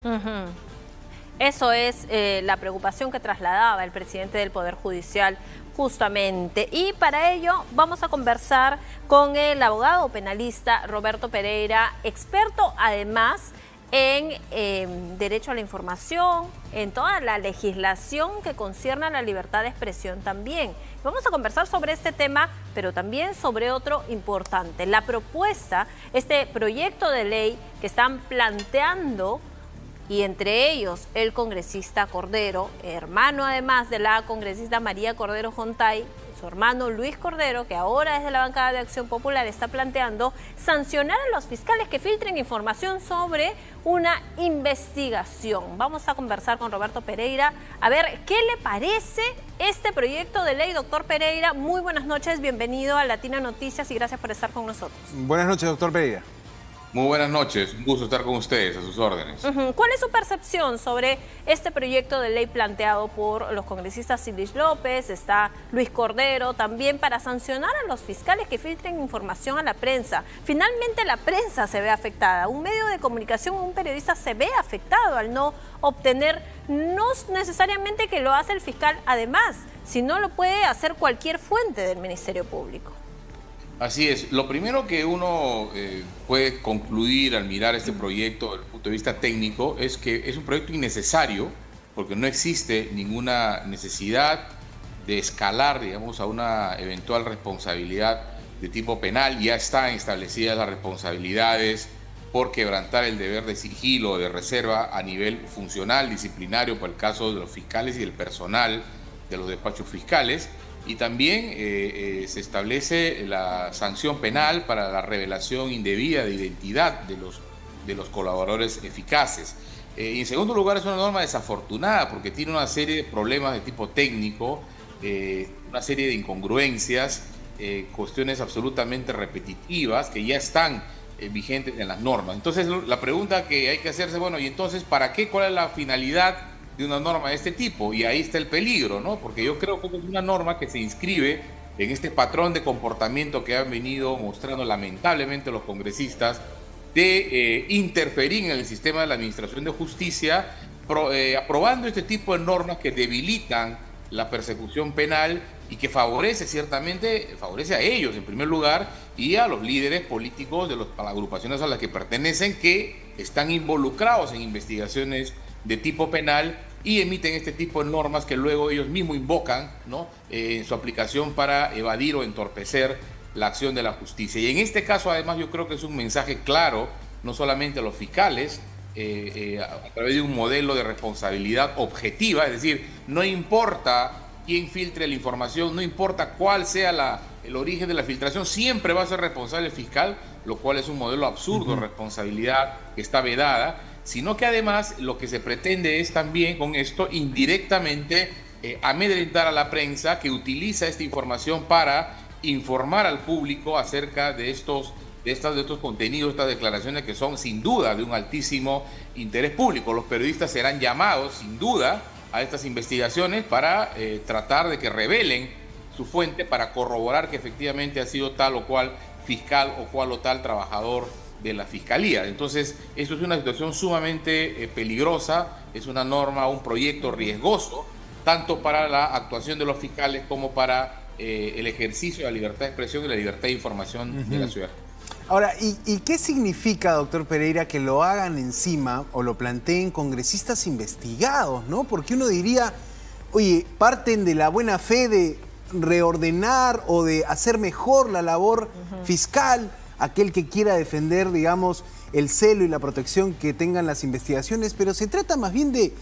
Ujú. Eso es la preocupación que trasladaba el presidente del Poder Judicial justamente. Y para ello vamos a conversar con el abogado penalista Roberto Pereira, experto además en derecho a la información, en toda la legislación que concierne a la libertad de expresión también. Vamos a conversar sobre este tema, pero también sobre otro importante, la propuesta, este proyecto de ley que están planteando, y entre ellos el congresista Cordero, hermano además de la congresista María Cordero Jontay, su hermano Luis Cordero, que ahora desde la bancada de Acción Popular está planteando sancionar a los fiscales que filtren información sobre una investigación. Vamos a conversar con Roberto Pereira a ver qué le parece este proyecto de ley. Doctor Pereira, muy buenas noches, bienvenido a Latina Noticias y gracias por estar con nosotros. Buenas noches, doctor Pereira. Muy buenas noches, un gusto estar con ustedes, a sus órdenes. ¿Cuál es su percepción sobre este proyecto de ley planteado por los congresistas Silis López, está Luis Cordero, también para sancionar a los fiscales que filtren información a la prensa? Finalmente la prensa se ve afectada, un medio de comunicación, un periodista se ve afectado al no obtener, no necesariamente que lo hace el fiscal además, sino lo puede hacer cualquier fuente del Ministerio Público. Así es. Lo primero que uno puede concluir al mirar este proyecto desde el punto de vista técnico es que es un proyecto innecesario porque no existe ninguna necesidad de escalar, digamos, a una eventual responsabilidad de tipo penal. Ya están establecidas las responsabilidades por quebrantar el deber de sigilo o de reserva a nivel funcional, disciplinario, por el caso de los fiscales y del personal de los despachos fiscales. Y también se establece la sanción penal para la revelación indebida de identidad de los colaboradores eficaces. Y en segundo lugar, es una norma desafortunada porque tiene una serie de problemas de tipo técnico, una serie de incongruencias, cuestiones absolutamente repetitivas que ya están vigentes en las normas. Entonces, la pregunta que hay que hacerse, bueno, ¿y entonces para qué? ¿Cuál es la finalidad de una norma de este tipo? Y ahí está el peligro, ¿no? Porque yo creo que es una norma que se inscribe en este patrón de comportamiento que han venido mostrando lamentablemente los congresistas de interferir en el sistema de la administración de justicia, aprobando este tipo de normas que debilitan la persecución penal y que favorece ciertamente, favorece a ellos en primer lugar y a los líderes políticos a las agrupaciones a las que pertenecen que están involucrados en investigaciones de tipo penal y emiten este tipo de normas que luego ellos mismos invocan, ¿no?, en su aplicación para evadir o entorpecer la acción de la justicia. Y en este caso, además, yo creo que es un mensaje claro, no solamente a los fiscales, a través de un modelo de responsabilidad objetiva, es decir, no importa quién filtre la información, no importa cuál sea el origen de la filtración, siempre va a ser responsable el fiscal, lo cual es un modelo absurdo de responsabilidad que está vedada, sino que además lo que se pretende es también con esto indirectamente amedrentar a la prensa que utiliza esta información para informar al público acerca de estos contenidos, estas declaraciones que son sin duda de un altísimo interés público. Los periodistas serán llamados sin duda a estas investigaciones para tratar de que revelen su fuente, para corroborar que efectivamente ha sido tal o cual fiscal o cual o tal trabajador de la Fiscalía. Entonces, esto es una situación sumamente peligrosa, es una norma, un proyecto riesgoso, tanto para la actuación de los fiscales como para el ejercicio de la libertad de expresión y la libertad de información de la ciudad. Ahora, ¿y qué significa, doctor Pereira, que lo hagan encima o lo planteen congresistas investigados, ¿no? Porque uno diría, oye, parten de la buena fe de reordenar o de hacer mejor la labor fiscal, aquel que quiera defender, digamos, el celo y la protección que tengan las investigaciones, pero se trata más bien de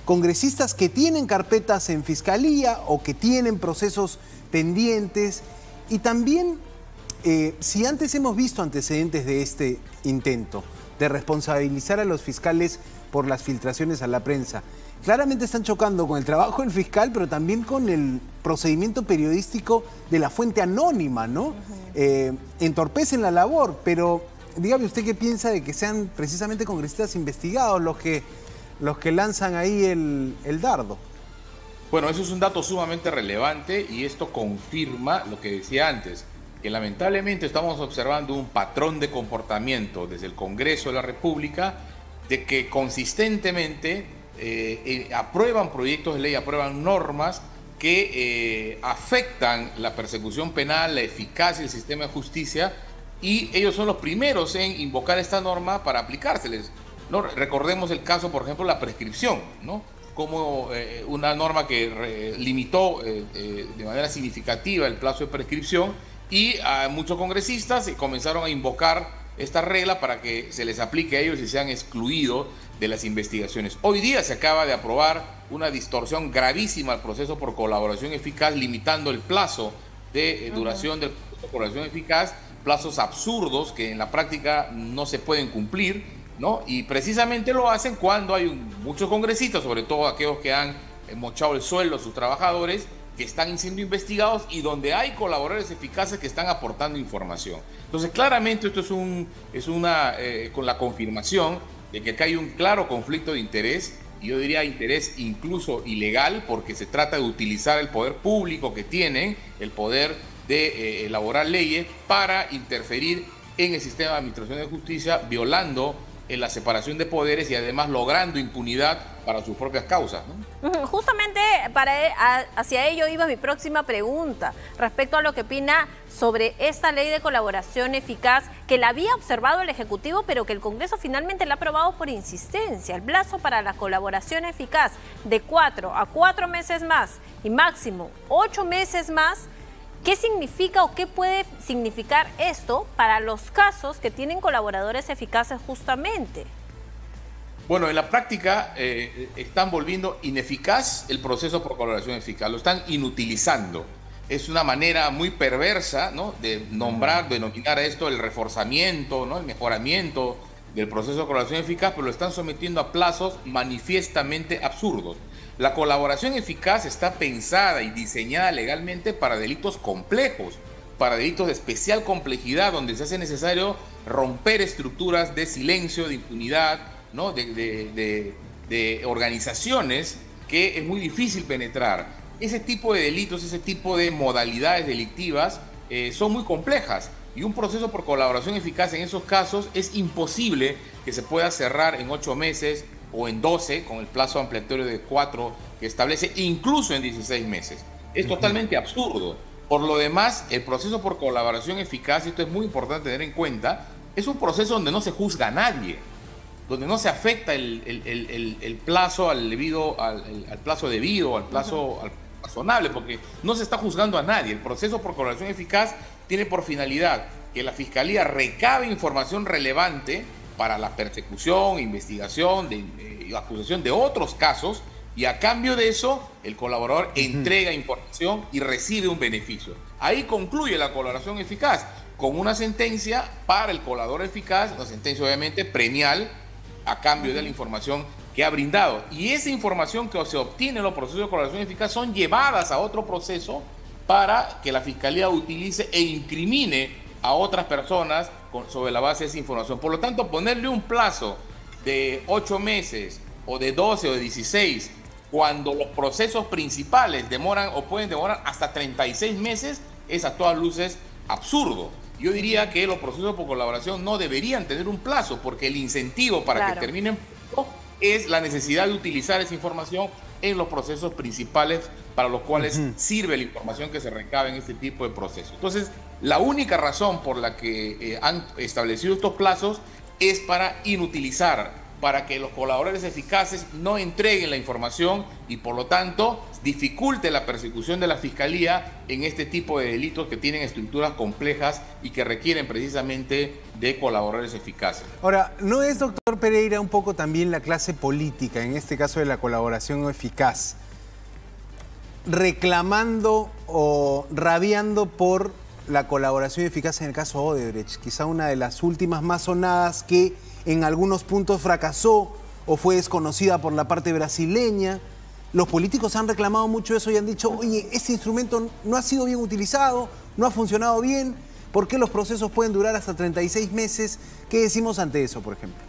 congresistas que tienen carpetas en fiscalía o que tienen procesos pendientes. Y también, si antes hemos visto antecedentes de este intento de responsabilizar a los fiscales por las filtraciones a la prensa, claramente están chocando con el trabajo del fiscal, pero también con el procedimiento periodístico de la fuente anónima, ¿no? Entorpecen la labor, pero dígame usted qué piensa de que sean precisamente congresistas investigados los que lanzan ahí el dardo. Bueno, eso es un dato sumamente relevante y esto confirma lo que decía antes, que lamentablemente estamos observando un patrón de comportamiento desde el Congreso de la República de que consistentemente aprueban proyectos de ley, aprueban normas que afectan la persecución penal, la eficacia del sistema de justicia, y ellos son los primeros en invocar esta norma para aplicárseles, ¿no? Recordemos el caso, por ejemplo, la prescripción, ¿no? Como una norma que limitó de manera significativa el plazo de prescripción, y a muchos congresistas comenzaron a invocar esta regla para que se les aplique a ellos y sean excluidos de las investigaciones. Hoy día se acaba de aprobar una distorsión gravísima al proceso por colaboración eficaz, limitando el plazo de duración del proceso por colaboración eficaz, plazos absurdos que en la práctica no se pueden cumplir, ¿no? Y precisamente lo hacen cuando hay muchos congresistas, sobre todo aquellos que han mochado el sueldo a sus trabajadores, que están siendo investigados, y donde hay colaboradores eficaces que están aportando información. Entonces, claramente esto es con la confirmación de que acá hay un claro conflicto de interés, y yo diría interés incluso ilegal, porque se trata de utilizar el poder público que tienen, el poder de elaborar leyes para interferir en el sistema de administración de justicia, violando la separación de poderes y además logrando impunidad para sus propias causas, ¿no? Justamente hacia ello iba mi próxima pregunta, respecto a lo que opina sobre esta ley de colaboración eficaz, que la había observado el Ejecutivo, pero que el Congreso finalmente la ha aprobado por insistencia. El plazo para la colaboración eficaz de 4 a 4 meses más y máximo 8 meses más. ¿Qué significa o qué puede significar esto para los casos que tienen colaboradores eficaces justamente? Bueno, en la práctica están volviendo ineficaz el proceso por colaboración eficaz, lo están inutilizando. Es una manera muy perversa, ¿no?, de denominar a esto el reforzamiento, ¿no?, el mejoramiento del proceso de colaboración eficaz, pero lo están sometiendo a plazos manifiestamente absurdos. La colaboración eficaz está pensada y diseñada legalmente para delitos complejos, para delitos de especial complejidad, donde se hace necesario romper estructuras de silencio, de impunidad, ¿no?, de organizaciones que es muy difícil penetrar. Ese tipo de delitos, ese tipo de modalidades delictivas son muy complejas, y un proceso por colaboración eficaz en esos casos es imposible que se pueda cerrar en 8 meses o en 12, con el plazo ampliatorio de 4 que establece, incluso en 16 meses. Es totalmente absurdo. Por lo demás, el proceso por colaboración eficaz, y esto es muy importante tener en cuenta, es un proceso donde no se juzga a nadie, donde no se afecta el plazo al plazo debido, al plazo razonable, porque no se está juzgando a nadie. El proceso por colaboración eficaz tiene por finalidad que la Fiscalía recabe información relevante para la persecución, investigación, acusación de otros casos, y a cambio de eso, el colaborador entrega información y recibe un beneficio. Ahí concluye la colaboración eficaz, con una sentencia para el colaborador eficaz, una sentencia obviamente premial, a cambio de la información que ha brindado. Y esa información que se obtiene en los procesos de colaboración eficaz son llevadas a otro proceso para que la Fiscalía utilice e incrimine a otras personas sobre la base de esa información. Por lo tanto, ponerle un plazo de 8 meses o de 12 o de 16, cuando los procesos principales demoran o pueden demorar hasta 36 meses, es a todas luces absurdo. Yo diría que los procesos por colaboración no deberían tener un plazo, porque el incentivo para que terminen es la necesidad de utilizar esa información en los procesos principales para los cuales sirve la información que se recabe en este tipo de procesos. Entonces, la única razón por la que han establecido estos plazos es para inutilizar, para que los colaboradores eficaces no entreguen la información y por lo tanto dificulte la persecución de la Fiscalía en este tipo de delitos que tienen estructuras complejas y que requieren precisamente de colaboradores eficaces. Ahora, ¿no es, doctor Pereira, un poco también la clase política, en este caso de la colaboración eficaz, reclamando o rabiando por la colaboración eficaz en el caso Odebrecht? Quizá una de las últimas más sonadas, que en algunos puntos fracasó o fue desconocida por la parte brasileña. Los políticos han reclamado mucho eso y han dicho, oye, este instrumento no ha sido bien utilizado, no ha funcionado bien. ¿Por qué los procesos pueden durar hasta 36 meses? ¿Qué decimos ante eso, por ejemplo?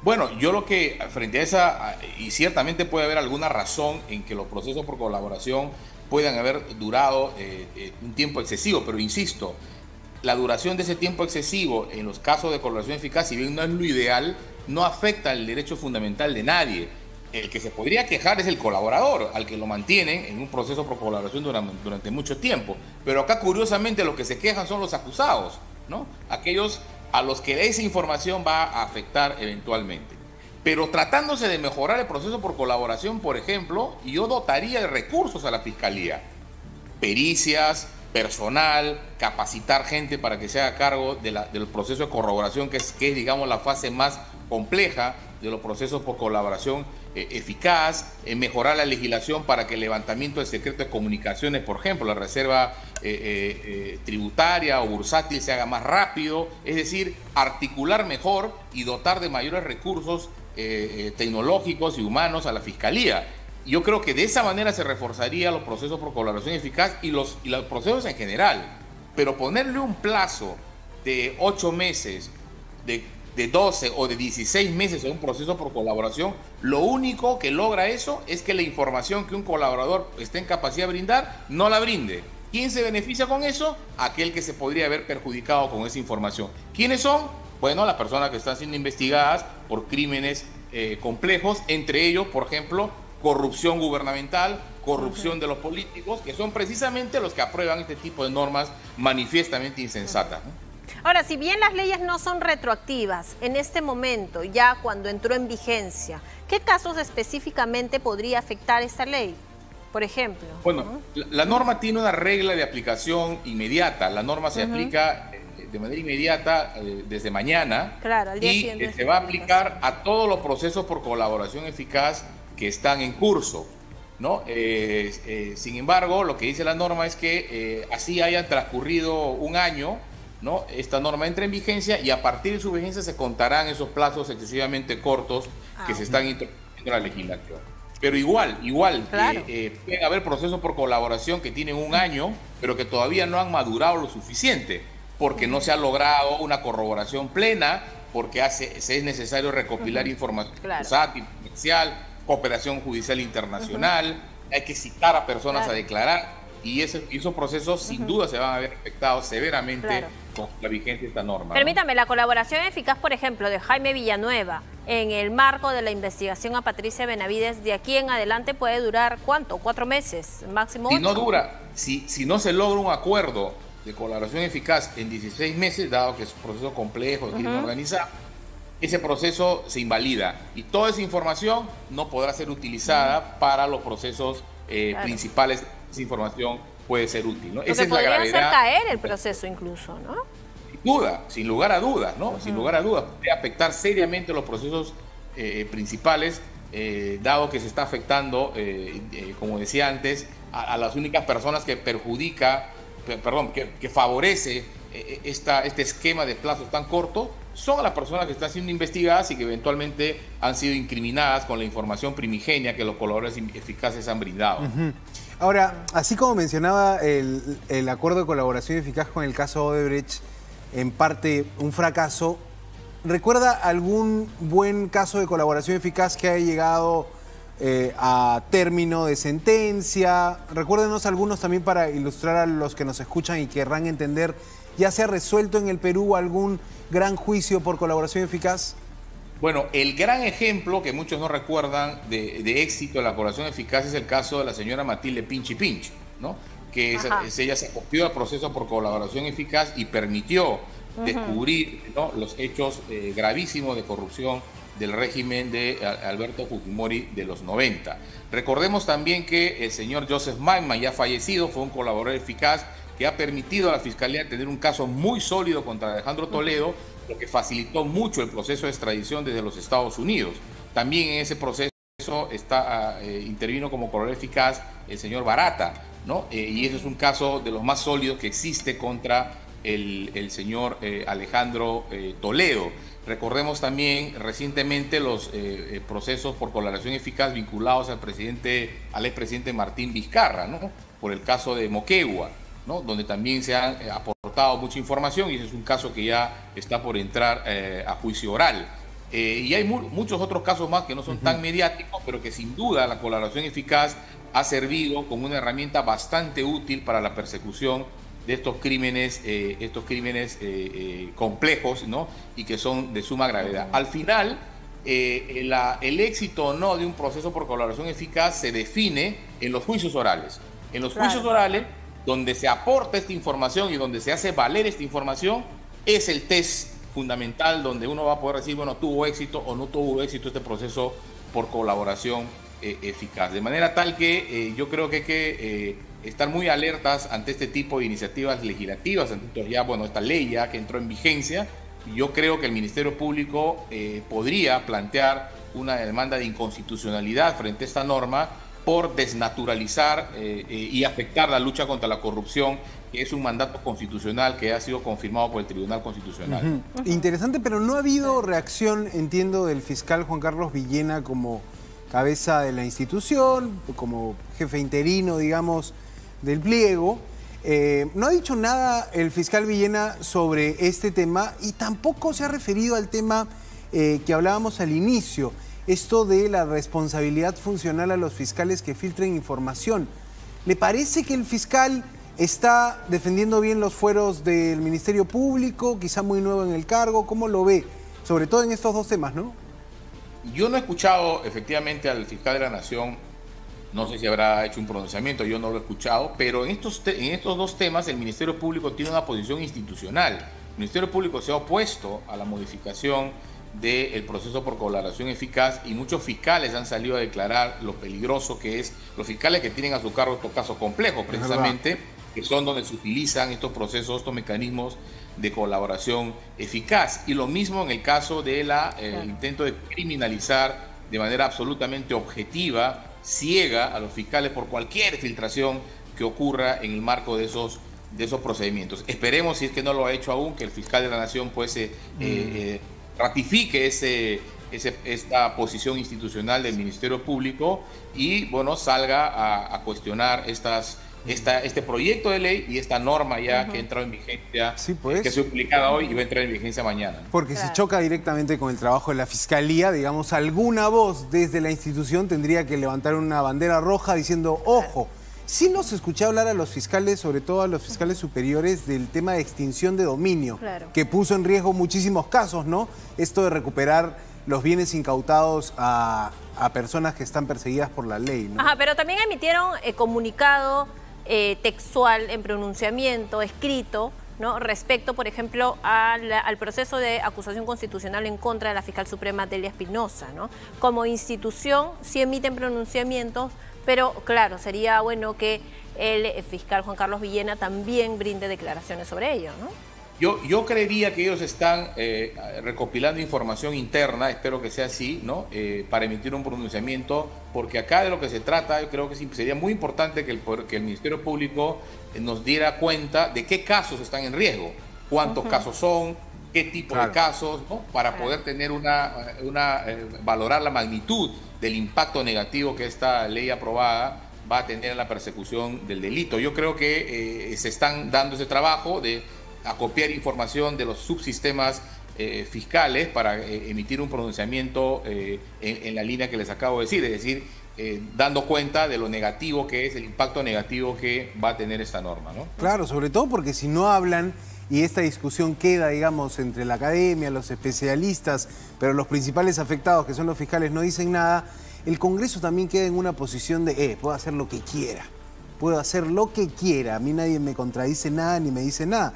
Bueno, yo lo que, frente a esa, y ciertamente puede haber alguna razón en que los procesos por colaboración puedan haber durado un tiempo excesivo, pero insisto, la duración de ese tiempo excesivo en los casos de colaboración eficaz, si bien no es lo ideal, no afecta el derecho fundamental de nadie. El que se podría quejar es el colaborador, al que lo mantienen en un proceso por colaboración durante mucho tiempo. Pero acá, curiosamente, los que se quejan son los acusados, ¿no? Aquellos a los que esa información va a afectar eventualmente. Pero tratándose de mejorar el proceso por colaboración, por ejemplo, yo dotaría de recursos a la Fiscalía. Pericias, personal, capacitar gente para que se haga cargo del proceso de corroboración, que es, digamos, la fase más compleja de los procesos por colaboración eficaz, mejorar la legislación para que el levantamiento de secretos de comunicaciones, por ejemplo, la reserva tributaria o bursátil se haga más rápido, es decir, articular mejor y dotar de mayores recursos tecnológicos y humanos a la Fiscalía. Yo creo que de esa manera se reforzaría los procesos por colaboración eficaz y los procesos en general. Pero ponerle un plazo de 8 meses, de 12 o de 16 meses a un proceso por colaboración, lo único que logra eso es que la información que un colaborador esté en capacidad de brindar, no la brinde. ¿Quién se beneficia con eso? Aquel que se podría haber perjudicado con esa información. ¿Quiénes son? Bueno, las personas que están siendo investigadas por crímenes complejos, entre ellos, por ejemplo, corrupción gubernamental, corrupción de los políticos, que son precisamente los que aprueban este tipo de normas manifiestamente insensatas, ¿no? Ahora, si bien las leyes no son retroactivas, en este momento, ya cuando entró en vigencia, ¿qué casos específicamente podría afectar esta ley, por ejemplo? Bueno, la norma tiene una regla de aplicación inmediata. La norma se aplica de manera inmediata desde mañana, claro, al día y siguiente se va a aplicar a todos los procesos por colaboración eficaz que están en curso, ¿no? Sin embargo, lo que dice la norma es que así haya transcurrido un año, ¿no? Esta norma entra en vigencia y a partir de su vigencia se contarán esos plazos excesivamente cortos que se están introduciendo en la legislación. Pero igual, claro, pueden haber procesos por colaboración que tienen un año, pero que todavía no han madurado lo suficiente, porque no se ha logrado una corroboración plena, porque es necesario recopilar información comercial, cooperación judicial internacional, hay que citar a personas a declarar, y esos procesos sin duda se van a ver afectados severamente con la vigencia de esta norma. Permítame, la colaboración eficaz, por ejemplo, de Jaime Villanueva en el marco de la investigación a Patricia Benavides, de aquí en adelante puede durar, ¿cuánto? 4 meses, máximo 8. Si no dura, si no se logra un acuerdo de colaboración eficaz en 16 meses, dado que es un proceso complejo, de crimen organizado, ese proceso se invalida y toda esa información no podrá ser utilizada para los procesos principales. Esa información puede ser útil, ¿no? Esa es la gravedad. Podría hacer caer el proceso incluso, ¿no? Sin duda, sin lugar a dudas, ¿no? Sin lugar a dudas, puede afectar seriamente los procesos principales, dado que se está afectando, como decía antes, a las únicas personas que que favorece este esquema de plazos tan cortos, son a las personas que están siendo investigadas y que eventualmente han sido incriminadas con la información primigenia que los colaboradores eficaces han brindado. Ahora, así como mencionaba el acuerdo de colaboración eficaz con el caso Odebrecht, en parte un fracaso, ¿recuerda algún buen caso de colaboración eficaz que haya llegado a término de sentencia? Recuérdenos algunos también para ilustrar a los que nos escuchan y querrán entender, ¿ya se ha resuelto en el Perú algún gran juicio por colaboración eficaz? Bueno, el gran ejemplo que muchos no recuerdan de éxito de la colaboración eficaz es el caso de la señora Matilde Pinchi Pinch, ¿no? Que ella se acogió al proceso por colaboración eficaz y permitió descubrir, ¿no?, los hechos gravísimos de corrupción del régimen de Alberto Fujimori de los 90. Recordemos también que el señor Joseph Maiman, ya fallecido, fue un colaborador eficaz que ha permitido a la Fiscalía tener un caso muy sólido contra Alejandro Toledo, lo que facilitó mucho el proceso de extradición desde los Estados Unidos. También en ese proceso intervino como colaborador eficaz el señor Barata, ¿no? Y ese es un caso de los más sólidos que existe contra el señor Alejandro Toledo. Recordemos también recientemente los procesos por colaboración eficaz vinculados al expresidente Martín Vizcarra, ¿no?, por el caso de Moquegua, ¿no?, donde también se han aportado mucha información, y ese es un caso que ya está por entrar a juicio oral. Y hay muchos otros casos más que no son tan mediáticos, pero que sin duda la colaboración eficaz ha servido como una herramienta bastante útil para la persecución de estos crímenes complejos, ¿no?, y que son de suma gravedad. Al final, el éxito o no de un proceso por colaboración eficaz se define en los juicios orales. En los juicios orales, donde se aporta esta información y donde se hace valer esta información, es el test fundamental donde uno va a poder decir, bueno, tuvo éxito o no tuvo éxito este proceso por colaboración eficaz. De manera tal que yo creo que hay que estar muy alertas ante este tipo de iniciativas legislativas, ante esta ley ya que entró en vigencia. Yo creo que el Ministerio Público podría plantear una demanda de inconstitucionalidad frente a esta norma por desnaturalizar y afectar la lucha contra la corrupción, que es un mandato constitucional que ha sido confirmado por el Tribunal Constitucional. Interesante, pero no ha habido reacción, entiendo, del fiscal Juan Carlos Villena como cabeza de la institución, como jefe interino, digamos, del pliego. No ha dicho nada el fiscal Villena sobre este tema y tampoco se ha referido al tema que hablábamos al inicio, esto de la responsabilidad funcional a los fiscales que filtren información. ¿Le parece que el fiscal está defendiendo bien los fueros del Ministerio Público, quizá muy nuevo en el cargo? ¿Cómo lo ve? Sobre todo en estos dos temas, ¿no? Yo no he escuchado efectivamente al fiscal de la Nación, no sé si habrá hecho un pronunciamiento, yo no lo he escuchado, pero en estos dos temas el Ministerio Público tiene una posición institucional. El Ministerio Público se ha opuesto a la modificación del proceso por colaboración eficaz y muchos fiscales han salido a declarar lo peligroso que es, los fiscales que tienen a su cargo estos casos complejos precisamente, que son donde se utilizan estos procesos, estos mecanismos de colaboración eficaz. Y lo mismo en el caso del intento de criminalizar de manera absolutamente objetiva, ciega, a los fiscales por cualquier filtración que ocurra en el marco de esos procedimientos. Esperemos, si es que no lo ha hecho aún, que el fiscal de la Nación pues ratifique esta posición institucional del Ministerio Público y bueno, salga a cuestionar este proyecto de ley y esta norma ya que ha entrado en vigencia, sí, pues, que se publicada hoy y va a entrar en vigencia mañana. Porque si choca directamente con el trabajo de la Fiscalía, digamos, alguna voz desde la institución tendría que levantar una bandera roja diciendo, ojo. Sí nos escuché hablar a los fiscales, sobre todo a los fiscales superiores, del tema de extinción de dominio, que puso en riesgo muchísimos casos, ¿no? Esto de recuperar los bienes incautados a personas que están perseguidas por la ley, ¿no? Ajá, pero también emitieron comunicado textual en pronunciamiento, escrito, ¿no? Respecto, por ejemplo, al proceso de acusación constitucional en contra de la fiscal suprema Delia Espinosa, ¿no? Como institución sí emiten pronunciamientos, pero claro, sería bueno que el fiscal Juan Carlos Villena también brinde declaraciones sobre ello, ¿no? Yo creería que ellos están recopilando información interna, espero que sea así, ¿no? Para emitir un pronunciamiento, porque acá de lo que se trata, yo creo que sí, sería muy importante que el Ministerio Público nos diera cuenta de qué casos están en riesgo, cuántos casos son, qué tipo de casos, ¿no? Para poder tener valorar la magnitud del impacto negativo que esta ley aprobada va a tener en la persecución del delito. Yo creo que se están dando ese trabajo de acopiar información de los subsistemas fiscales para emitir un pronunciamiento en la línea que les acabo de decir, es decir, dando cuenta de lo negativo que es, el impacto negativo que va a tener esta norma, ¿no? Claro, sobre todo porque si no hablan y esta discusión queda, digamos, entre la academia, los especialistas, pero los principales afectados, que son los fiscales, no dicen nada, el Congreso también queda en una posición de, puedo hacer lo que quiera, puedo hacer lo que quiera, a mí nadie me contradice nada ni me dice nada.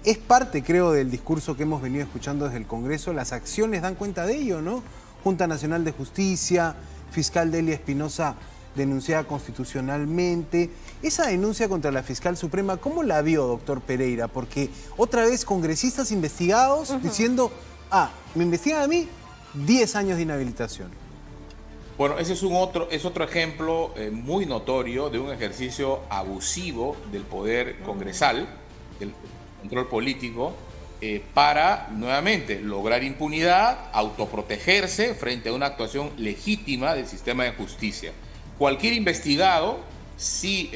Es parte, creo, del discurso que hemos venido escuchando desde el Congreso, las acciones dan cuenta de ello, ¿no? Junta Nacional de Justicia, fiscal Delia Espinosa denunciada constitucionalmente. Esa denuncia contra la fiscal suprema, ¿cómo la vio, doctor Pereira? Porque otra vez congresistas investigados diciendo, me investigan a mí, 10 años de inhabilitación. Bueno, ese es otro ejemplo muy notorio de un ejercicio abusivo del poder congresal, del control político, para, nuevamente, lograr impunidad, autoprotegerse frente a una actuación legítima del sistema de justicia. Cualquier investigado, si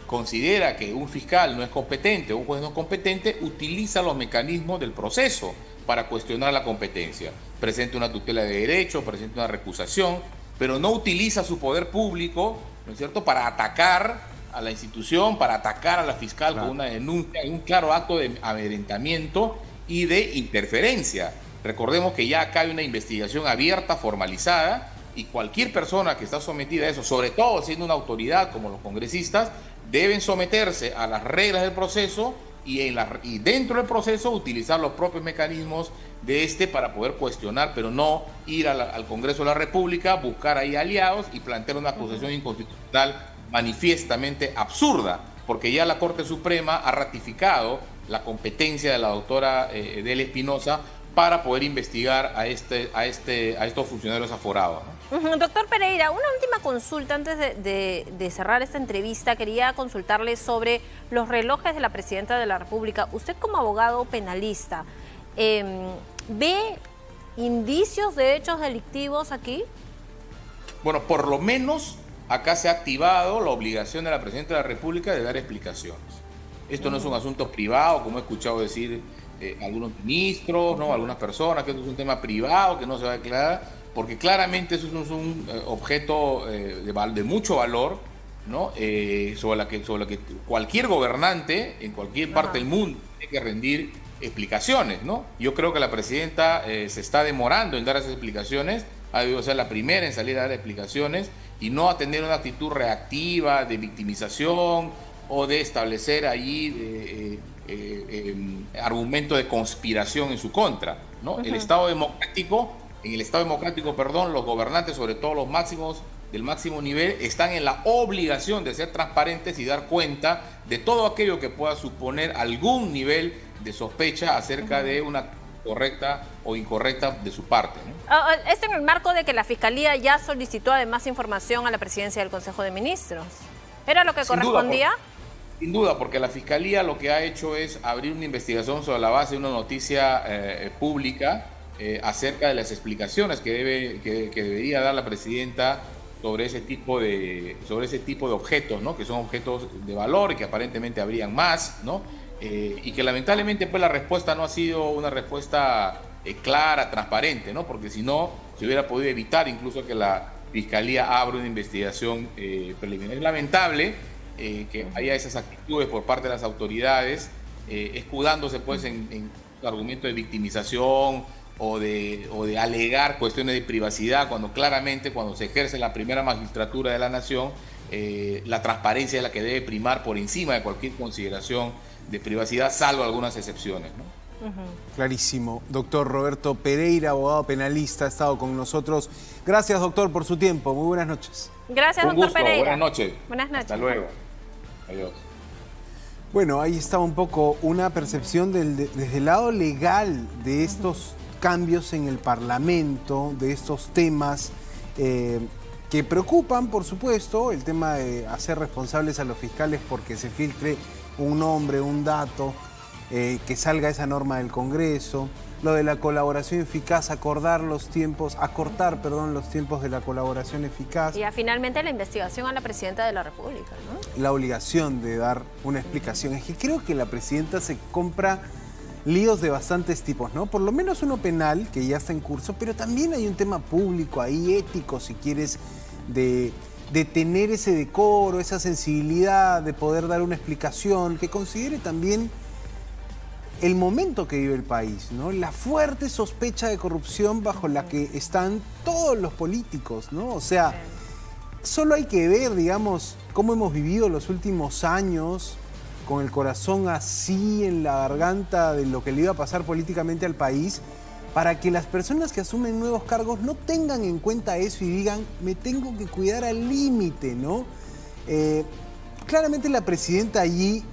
considera que un fiscal no es competente o un juez no es competente, utiliza los mecanismos del proceso para cuestionar la competencia. Presenta una tutela de derecho, presenta una recusación, pero no utiliza su poder público, ¿no es cierto?, para atacar a la institución, para atacar a la fiscal con una denuncia, un claro acto de amedrentamiento y de interferencia. Recordemos que ya acá hay una investigación abierta, formalizada, y cualquier persona que está sometida a eso, sobre todo siendo una autoridad como los congresistas, deben someterse a las reglas del proceso y dentro del proceso utilizar los propios mecanismos de para poder cuestionar, pero no ir al Congreso de la República, buscar ahí aliados y plantear una acusación inconstitucional manifiestamente absurda, porque ya la Corte Suprema ha ratificado la competencia de la doctora Delia Espinosa para poder investigar a estos funcionarios aforados, ¿no? Doctor Pereira, una última consulta antes de cerrar esta entrevista. Quería consultarle sobre los relojes de la Presidenta de la República. Usted como abogado penalista, ¿ve indicios de hechos delictivos aquí? Bueno, por lo menos acá se ha activado la obligación de la Presidenta de la República de dar explicaciones. Esto no es un asunto privado, como he escuchado decir algunos ministros, ¿no? Algunas personas, que esto es un tema privado que no se va a declarar, porque claramente eso es un objeto de mucho valor, ¿no? Sobre la que cualquier gobernante en cualquier parte del mundo tiene que rendir explicaciones, ¿no? Yo creo que la Presidenta se está demorando en dar esas explicaciones, ha debido ser la primera en salir a dar explicaciones y no a tener una actitud reactiva de victimización o de establecer allí argumento de conspiración en su contra, ¿no? En el Estado democrático, los gobernantes, sobre todo los máximos del máximo nivel, están en la obligación de ser transparentes y dar cuenta de todo aquello que pueda suponer algún nivel de sospecha acerca de una correcta o incorrecta de su parte, ¿no? Esto en el marco de que la Fiscalía ya solicitó además información a la Presidencia del Consejo de Ministros. ¿Era lo que correspondía? Sin duda, porque la Fiscalía lo que ha hecho es abrir una investigación sobre la base de una noticia pública acerca de las explicaciones que debería dar la Presidenta sobre ese tipo de objetos, ¿no? Que son objetos de valor y que aparentemente habrían más, ¿no? Y que lamentablemente pues la respuesta no ha sido una respuesta clara, transparente, ¿no? Porque si no, se hubiera podido evitar incluso que la Fiscalía abra una investigación preliminar. Es lamentable que haya esas actitudes por parte de las autoridades, escudándose pues en argumentos de victimización o de alegar cuestiones de privacidad, cuando claramente cuando se ejerce la primera magistratura de la nación, la transparencia es la que debe primar por encima de cualquier consideración de privacidad, salvo algunas excepciones, ¿no? Clarísimo. Doctor Roberto Pereira, abogado penalista, ha estado con nosotros. Gracias, doctor, por su tiempo. Muy buenas noches. Gracias, doctor Pereira. Buenas noches. Buenas noches. Hasta luego. Adiós. Bueno, ahí estaba un poco una percepción desde el lado legal de estos cambios en el Parlamento, de estos temas que preocupan, por supuesto, el tema de hacer responsables a los fiscales porque se filtre un nombre, un dato, que salga esa norma del Congreso, lo de la colaboración eficaz, acortar los tiempos de la colaboración eficaz. Y finalmente la investigación a la Presidenta de la República, ¿no? La obligación de dar una explicación. Es que creo que la Presidenta se compra líos de bastantes tipos, ¿no? Por lo menos uno penal, que ya está en curso, pero también hay un tema público ahí, ético, si quieres, de tener ese decoro, esa sensibilidad, de poder dar una explicación, que considere también el momento que vive el país, ¿no? La fuerte sospecha de corrupción bajo la que están todos los políticos, ¿no? O sea, solo hay que ver, digamos, cómo hemos vivido los últimos años con el corazón así en la garganta de lo que le iba a pasar políticamente al país, para que las personas que asumen nuevos cargos no tengan en cuenta eso y digan, me tengo que cuidar al límite, ¿no? Claramente la Presidenta allí,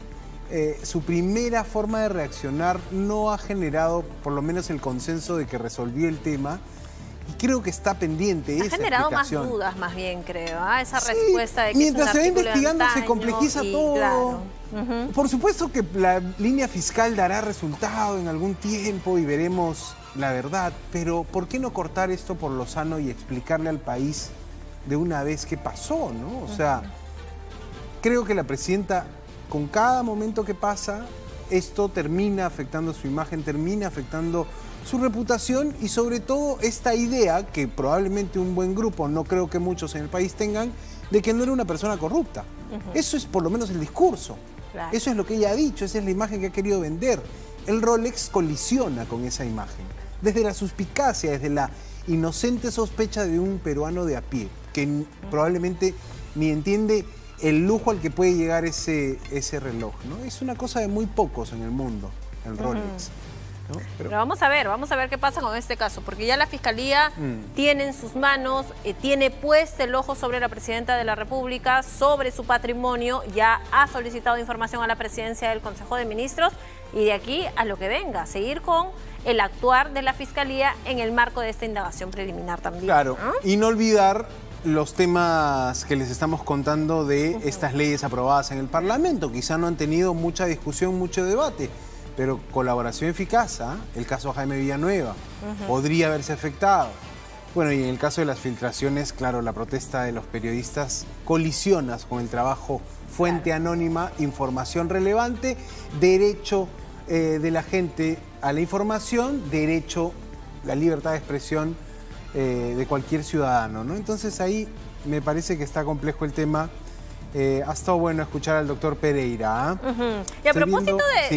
su primera forma de reaccionar no ha generado por lo menos el consenso de que resolvió el tema, y creo que está pendiente esa explicación. Ha generado más dudas, más bien, creo, esa respuesta de que mientras es un se va artículo investigando de antaño, se complejiza todo. Claro. Por supuesto que la línea fiscal dará resultado en algún tiempo y veremos la verdad, pero ¿por qué no cortar esto por lo sano y explicarle al país de una vez qué pasó, ¿no? O sea, creo que la Presidenta, con cada momento que pasa, esto termina afectando su imagen, termina afectando su reputación y sobre todo esta idea que probablemente un buen grupo, no creo que muchos en el país tengan, de que no era una persona corrupta. Eso es por lo menos el discurso. Claro. Eso es lo que ella ha dicho, esa es la imagen que ha querido vender. El Rolex colisiona con esa imagen. desde la suspicacia, desde la inocente sospecha de un peruano de a pie, que probablemente ni entiende el lujo al que puede llegar ese reloj, ¿no? Es una cosa de muy pocos en el mundo, el Rolex, ¿no? Pero vamos a ver qué pasa con este caso, porque ya la Fiscalía tiene en sus manos, tiene puesto el ojo sobre la Presidenta de la República, sobre su patrimonio, ya ha solicitado información a la Presidencia del Consejo de Ministros, y de aquí a lo que venga, seguir con el actuar de la Fiscalía en el marco de esta indagación preliminar también. Claro, ¿no? y no olvidar los temas que les estamos contando de estas leyes aprobadas en el Parlamento. Quizá no han tenido mucha discusión, mucho debate, pero colaboración eficaz, ¿eh? El caso Jaime Villanueva podría haberse afectado. Bueno, y en el caso de las filtraciones, claro, la protesta de los periodistas colisiona con el trabajo fuente anónima, información relevante, derecho de la gente a la información, derecho, la libertad de expresión de cualquier ciudadano, ¿no? Entonces ahí me parece que está complejo el tema. Ha estado bueno escuchar al doctor Pereira. Y a propósito de